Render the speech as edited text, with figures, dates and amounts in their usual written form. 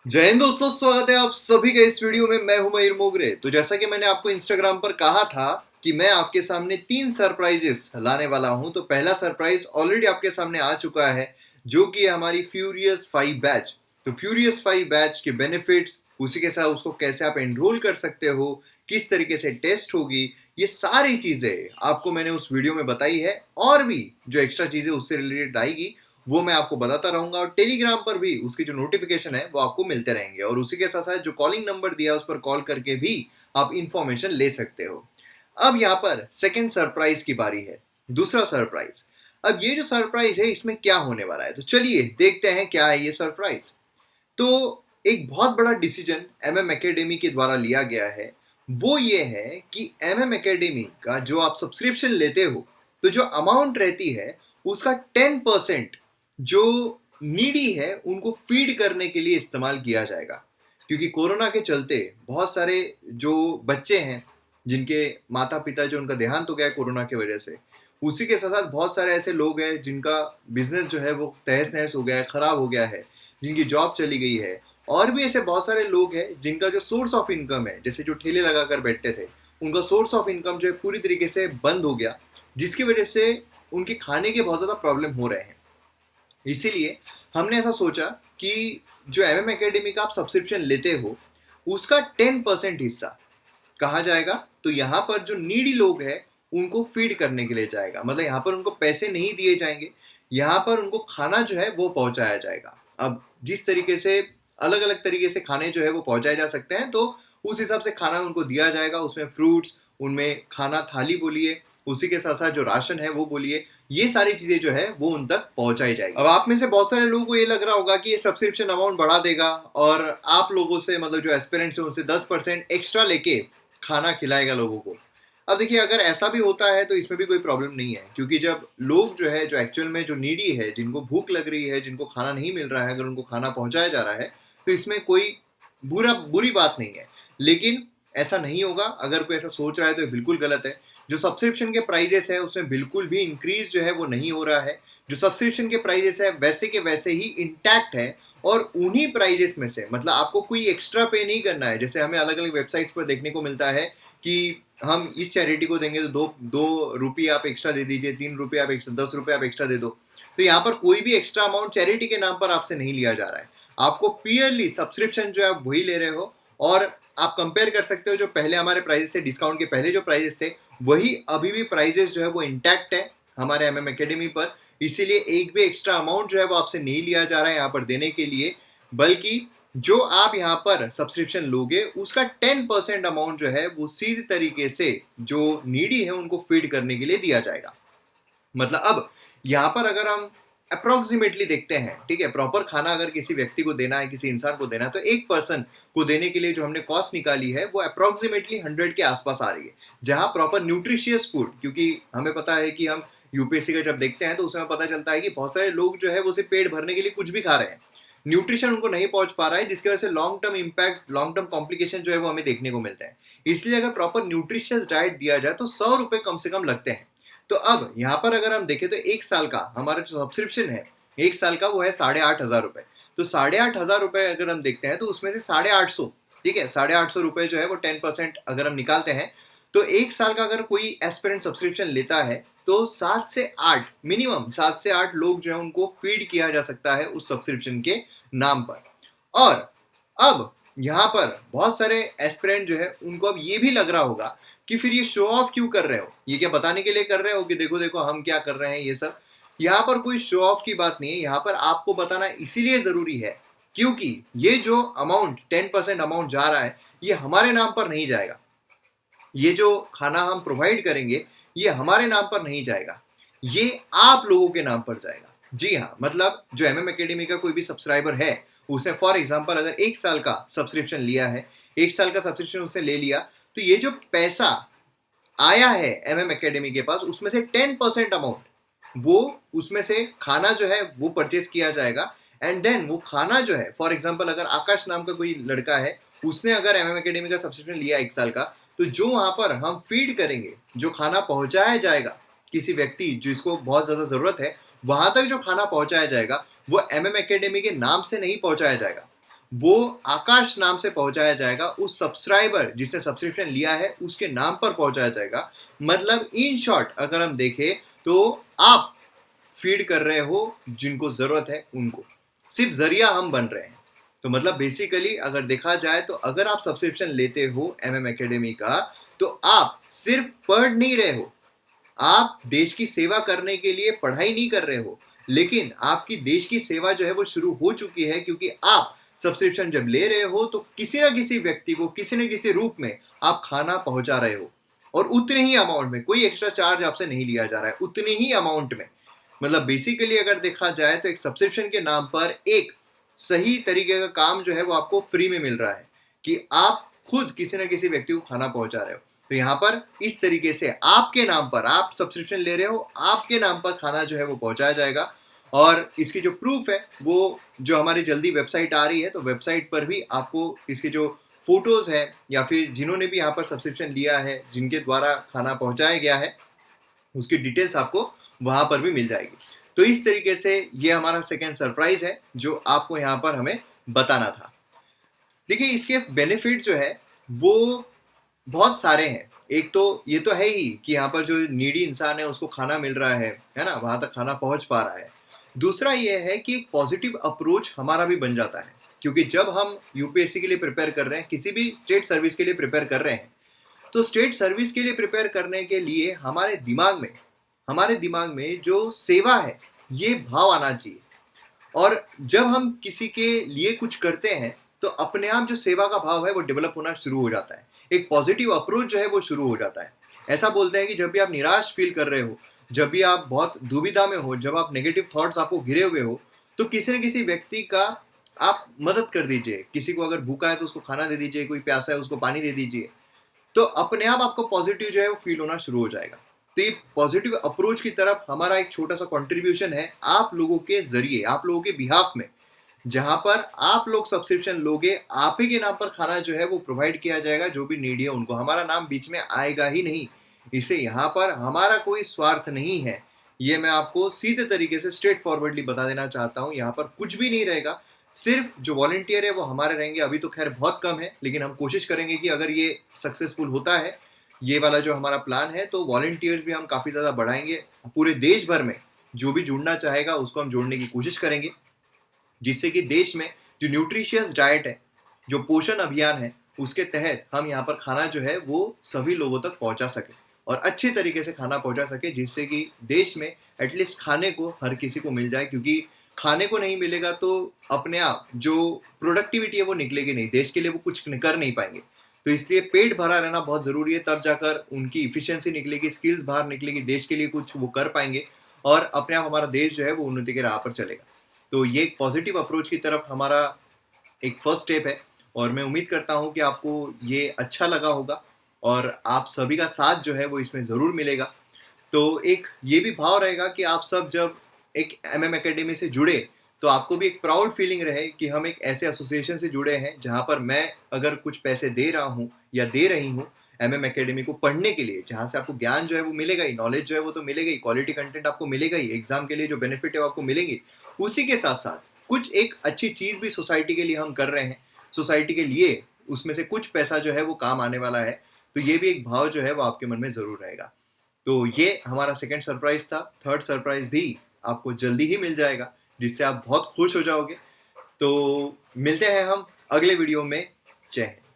जय हिंद दोस्तों, स्वागत है आप सभी का इस वीडियो में। मैं हूं मयूर मोगरे। तो जैसा कि मैंने आपको इंस्टाग्राम पर कहा था कि मैं आपके सामने 3 सरप्राइजेस लाने वाला हूं, तो पहला सरप्राइज ऑलरेडी आपके सामने आ चुका है, जो कि है हमारी फ्यूरियस 5 बैच। तो फ्यूरियस 5 बैच के बेनिफिट्स, उसी के साथ उसको कैसे आप एनरोल कर सकते हो, किस तरीके से टेस्ट होगी, ये सारी चीजें आपको मैंने उस वीडियो में बताई है। और भी जो एक्स्ट्रा चीजें उससे रिलेटेड आएगी वो मैं आपको बताता रहूंगा, और टेलीग्राम पर भी उसकी जो नोटिफिकेशन है वो आपको मिलते रहेंगे। और उसी के साथ साथ जो कॉलिंग नंबर दिया है उस पर कॉल करके भी आप इंफॉर्मेशन ले सकते हो। अब यहाँ पर सेकंड सरप्राइज की बारी है, दूसरा सरप्राइज। अब ये जो सरप्राइज है इसमें क्या होने वाला है, तो चलिए देखते हैं क्या है ये सरप्राइज। तो एक बहुत बड़ा डिसीजन एमएम एकेडमी के द्वारा लिया गया है। वो ये है कि एमएम एकेडमी का जो आप सब्सक्रिप्शन लेते हो, तो जो अमाउंट रहती है उसका 10% जो नीडी है उनको फीड करने के लिए इस्तेमाल किया जाएगा। क्योंकि कोरोना के चलते बहुत सारे जो बच्चे हैं जिनके माता पिता जो उनका देहांत हो गया है कोरोना की वजह से, उसी के साथ साथ बहुत सारे ऐसे लोग हैं जिनका बिजनेस जो है वो तहस नहस हो गया है, खराब हो गया है, जिनकी जॉब चली गई है। और भी ऐसे बहुत सारे लोग हैं जिनका जो सोर्स ऑफ इनकम है, जैसे जो ठेले लगाकर बैठते थे, उनका सोर्स ऑफ इनकम जो है पूरी तरीके से बंद हो गया, जिसकी वजह से उनके खाने के बहुत ज़्यादा प्रॉब्लम हो रहे हैं। इसीलिए हमने ऐसा सोचा कि जो एमएम एकेडमी का आप सब्सक्रिप्शन लेते हो उसका 10% हिस्सा कहा जाएगा, तो यहाँ पर जो नीडी लोग हैं उनको फीड करने के लिए जाएगा। मतलब यहाँ पर उनको पैसे नहीं दिए जाएंगे, यहाँ पर उनको खाना जो है वो पहुंचाया जाएगा। अब जिस तरीके से अलग अलग तरीके से खाने जो है वो पहुंचाए जा सकते हैं, तो उस हिसाब से खाना उनको दिया जाएगा। उसमें फ्रूट्स, उनमें खाना थाली बोलिए, उसी के साथ साथ जो राशन है वो बोलिए, ये सारी चीजें जो है वो उन तक पहुंचाई जाएगी। अब आप में से बहुत सारे लोगों को ये लग रहा होगा कि ये सब्सक्रिप्शन अमाउंट बढ़ा देगा और आप लोगों से, मतलब जो एस्पिरेंट्स हैं उनसे 10% एक्स्ट्रा लेके खाना खिलाएगा लोगों को। अब देखिए, अगर ऐसा भी होता है तो इसमें भी कोई प्रॉब्लम नहीं है, क्योंकि जब लोग जो है, जो एक्चुअल में जो नीडी है, जिनको भूख लग रही है, जिनको खाना नहीं मिल रहा है, अगर उनको खाना पहुंचाया जा रहा है तो इसमें कोई बुरी बात नहीं है। लेकिन ऐसा नहीं होगा। अगर कोई ऐसा सोच रहा है तो ये बिल्कुल गलत है। जो सब्सक्रिप्शन के प्राइजेस है उसमें बिल्कुल भी इंक्रीज जो है वो नहीं हो रहा है। जो सब्सक्रिप्शन के प्राइजेस है वैसे के वैसे ही इंटैक्ट है, और उन्हीं प्राइजेस में से, मतलब आपको कोई एक्स्ट्रा पे नहीं करना है। जैसे हमें अलग अलग वेबसाइट्स पर देखने को मिलता है कि हम इस चैरिटी को देंगे तो दो रुपये आप एक्स्ट्रा दे दीजिए, 3 रुपये आप एक्स्ट्रा, 10 रुपये आप एक्स्ट्रा दे दो। तो यहाँ पर कोई भी एक्स्ट्रा अमाउंट चैरिटी के नाम पर आपसे नहीं लिया जा रहा है। आपको पियरली सब्सक्रिप्शन जो है आप वही ले रहे हो। और आप कंपेयर कर सकते हो जो पहले हमारे प्राइजेस थे, डिस्काउंट के पहले जो प्राइजेस थे, वही अभी भी प्राइजेस जो है वो इंटैक्ट है हमारे एमएम एकेडमी पर। इसीलिए एक भी एक्स्ट्रा अमाउंट जो है वो आपसे नहीं लिया जा रहा है यहाँ पर देने के लिए, बल्कि जो आप यहाँ पर सब्सक्रिप्शन लोगे उसका 10% अमाउंट जो है वो सीधे तरीके से जो नीडी है उनको फीड करने के लिए दिया जाएगा। मतलब अब यहाँ पर अगर हम अप्रोक्सीमेटली देखते हैं, ठीक है, प्रॉपर खाना अगर किसी व्यक्ति को देना है, किसी इंसान को देना है, तो एक पर्सन को देने के लिए जो हमने कॉस्ट निकाली है वो अप्रोक्सीमेटली 100 के आसपास आ रही है। जहां प्रॉपर न्यूट्रिशियस फूड, क्योंकि हमें पता है कि हम यूपीएससी का जब देखते हैं तो उसमें पता चलता है कि बहुत सारे लोग जो है वो सिर्फ पेट भरने के लिए कुछ भी खा रहे हैं, न्यूट्रिशन उनको नहीं पहुंच पा रहा है, जिसकी वजह से long term impact, long term complication जो है वो हमें देखने को मिलते हैं। इसलिए अगर प्रॉपर न्यूट्रिशियस डाइट दिया जाए तो 100 रुपए कम से कम लगते हैं। तो अब यहाँ पर अगर हम देखें तो एक साल का हमारा जो सब्सक्रिप्शन है, एक साल का वो है 8,500 रुपए। तो 8,500 रुपए अगर हम देखते हैं तो उसमें से 850, ठीक है, 850 रुपए जो है वो 10% अगर हम निकालते हैं, तो एक साल का अगर कोई एस्पिरेंट सब्सक्रिप्शन लेता है तो 7 से 8, मिनिमम 7 से 8 लोग जो है उनको फीड किया जा सकता है उस सब्सक्रिप्शन के नाम पर। और अब यहाँ पर बहुत सारे एस्पिरेंट जो है उनको अब ये भी लग रहा होगा कि फिर ये शो ऑफ क्यों कर रहे हो, ये क्या बताने के लिए कर रहे हो कि देखो देखो हम क्या कर रहे हैं, ये सब। यहाँ पर कोई शो ऑफ की बात नहीं है, यहाँ पर आपको बताना इसीलिए जरूरी है क्योंकि ये जो अमाउंट 10% अमाउंट जा रहा है ये हमारे नाम पर नहीं जाएगा। ये जो खाना हम प्रोवाइड करेंगे ये हमारे नाम पर नहीं जाएगा, ये आप लोगों के नाम पर जाएगा। जी हाँ, मतलब जो एमएम एकेडमी का कोई भी सब्सक्राइबर है, उसने फॉर एग्जांपल अगर एक साल का सब्सक्रिप्शन लिया है, एक साल का सब्सक्रिप्शन उसने ले लिया, तो ये जो पैसा आया है एमएम एकेडमी के पास उसमें से 10% अमाउंट वो उसमें से खाना जो है वो परचेस किया जाएगा। एंड देन वो खाना जो है, फॉर एग्जांपल अगर आकाश नाम का कोई लड़का है, उसने अगर एमएम एकेडमी का सब्सक्रिप्शन लिया एक साल का, तो जो वहां पर हम फीड करेंगे, जो खाना पहुंचाया जाएगा किसी व्यक्ति जिसको बहुत ज्यादा जरूरत है, वहां तक जो खाना पहुंचाया जाएगा वो एमएम एकेडमी के नाम से नहीं पहुंचाया जाएगा, वो आकाश नाम से पहुंचाया जाएगा, उस सब्सक्राइबर जिसने सब्सक्रिप्शन लिया है उसके नाम पर पहुंचाया जाएगा। मतलब इन शॉर्ट अगर हम देखें तो आप फीड कर रहे हो जिनको जरूरत है उनको, सिर्फ जरिया हम बन रहे हैं। तो मतलब बेसिकली अगर देखा जाए तो अगर आप सब्सक्रिप्शन लेते हो एमएम एकेडमी का, तो आप सिर्फ पढ़ नहीं रहे हो, आप देश की सेवा करने के लिए पढ़ाई नहीं कर रहे हो, लेकिन आपकी देश की सेवा जो है वो शुरू हो चुकी है, क्योंकि आप सब्सक्रिप्शन जब ले रहे हो तो किसी ना किसी व्यक्ति को किसी न किसी रूप में आप खाना पहुंचा रहे हो, और उतने ही अमाउंट में, कोई एक्स्ट्रा चार्ज आपसे नहीं लिया जा रहा है, उतने ही अमाउंट में। मतलब बेसिकली अगर देखा जाए तो एक सब्सक्रिप्शन के नाम पर एक सही तरीके का काम जो है वो आपको फ्री में मिल रहा है, कि आप खुद किसी न किसी व्यक्ति को खाना पहुंचा रहे हो। तो यहाँ पर इस तरीके से आपके नाम पर, आप सब्सक्रिप्शन ले रहे हो, आपके नाम पर खाना जो है वो पहुंचाया जाएगा। और इसकी जो प्रूफ है वो जो हमारी जल्दी वेबसाइट आ रही है, तो वेबसाइट पर भी आपको इसके जो फोटोज है या फिर जिन्होंने भी यहाँ पर सब्सक्रिप्शन लिया है, जिनके द्वारा खाना पहुंचाया गया है, उसकी डिटेल्स आपको वहां पर भी मिल जाएगी। तो इस तरीके से ये हमारा सेकेंड सरप्राइज है जो आपको यहाँ पर हमें बताना था। देखिए इसके बेनिफिट जो है वो बहुत सारे हैं। एक तो ये तो है ही कि यहाँ पर जो नीडी इंसान है उसको खाना मिल रहा है ना, वहां तक खाना पहुंच पा रहा है। दूसरा ये है कि एक पॉजिटिव अप्रोच हमारा भी बन जाता है, क्योंकि जब हम यूपीएससी के लिए प्रिपेयर कर रहे हैं, किसी भी स्टेट सर्विस के लिए प्रिपेयर कर रहे हैं, तो स्टेट सर्विस के लिए प्रिपेयर करने के लिए हमारे दिमाग में जो सेवा है ये भाव आना चाहिए। और जब हम किसी के लिए कुछ करते हैं तो अपने आप जो सेवा का भाव है वो डेवलप होना शुरू हो जाता है, एक पॉजिटिव अप्रोच जो है वो शुरू हो जाता है। ऐसा बोलते हैं कि जब भी आप निराश फील कर रहे हो, जब भी आप बहुत दुविधा में हो, जब आप नेगेटिव थॉट्स आपको घिरे हुए हो, तो किसी न किसी व्यक्ति का आप मदद कर दीजिए। किसी को अगर भूखा है तो उसको खाना दे दीजिए, कोई प्यासा है उसको पानी दे दीजिए, तो अपने आप आपको पॉजिटिव जो है वो फील होना शुरू हो जाएगा। तो ये पॉजिटिव अप्रोच की तरफ हमारा एक छोटा सा कंट्रीब्यूशन है आप लोगों के जरिए, आप लोगों के बिहाफ में, जहां पर आप लोग सब्सक्रिप्शन लोगे, आप ही के नाम पर खाना जो है वो प्रोवाइड किया जाएगा। जो भी नीडी है उनको, हमारा नाम बीच में आएगा ही नहीं। इसे यहाँ पर हमारा कोई स्वार्थ नहीं है, ये मैं आपको सीधे तरीके से स्ट्रेट फॉरवर्डली बता देना चाहता हूँ। यहाँ पर कुछ भी नहीं रहेगा, सिर्फ जो वॉलंटियर है वो हमारे रहेंगे। अभी तो खैर बहुत कम है, लेकिन हम कोशिश करेंगे कि अगर ये सक्सेसफुल होता है, ये वाला जो हमारा प्लान है, तो वॉलंटियर्स भी हम काफ़ी ज़्यादा बढ़ाएंगे। पूरे देश भर में जो भी जुड़ना चाहेगा उसको हम जोड़ने की कोशिश करेंगे, जिससे कि देश में जो न्यूट्रिशियस डाइट है, जो पोषण अभियान है, उसके तहत हम यहाँ पर खाना जो है वो सभी लोगों तक पहुँचा सके, और अच्छे तरीके से खाना पहुँचा सके, जिससे कि देश में एटलीस्ट खाने को हर किसी को मिल जाए। क्योंकि खाने को नहीं मिलेगा तो अपने आप जो प्रोडक्टिविटी है वो निकलेगी नहीं, देश के लिए वो कुछ कर नहीं पाएंगे। तो इसलिए पेट भरा रहना बहुत ज़रूरी है, तब जाकर उनकी इफिशियंसी निकलेगी, स्किल्स बाहर निकलेगी, देश के लिए कुछ वो कर पाएंगे, और अपने आप हमारा देश जो है वो उन्नति के राह पर चलेगा। तो ये एक पॉजिटिव अप्रोच की तरफ हमारा एक फर्स्ट स्टेप है, और मैं उम्मीद करता हूँ कि आपको ये अच्छा लगा होगा, और आप सभी का साथ जो है वो इसमें ज़रूर मिलेगा। तो एक ये भी भाव रहेगा कि आप सब जब एक एमएम एकेडमी से जुड़े, तो आपको भी एक प्राउड फीलिंग रहे कि हम एक ऐसे एसोसिएशन से जुड़े हैं जहां पर मैं अगर कुछ पैसे दे रहा हूं या दे रही हूं एमएम एकेडमी को पढ़ने के लिए, जहां से आपको ज्ञान जो है वो मिलेगा ही, नॉलेज जो है वो तो मिलेगा ही, क्वालिटी कंटेंट आपको मिलेगा ही, एग्जाम के लिए जो बेनिफिट है वो आपको मिलेंगे, उसी के साथ साथ कुछ एक अच्छी चीज़ भी सोसाइटी के लिए हम कर रहे हैं, सोसाइटी के लिए उसमें से कुछ पैसा जो है वो काम आने वाला है। तो ये भी एक भाव जो है वो आपके मन में ज़रूर रहेगा। तो ये हमारा सेकंड सरप्राइज था। थर्ड सरप्राइज भी आपको जल्दी ही मिल जाएगा, जिससे आप बहुत खुश हो जाओगे। तो मिलते हैं हम अगले वीडियो में। जय हिंद।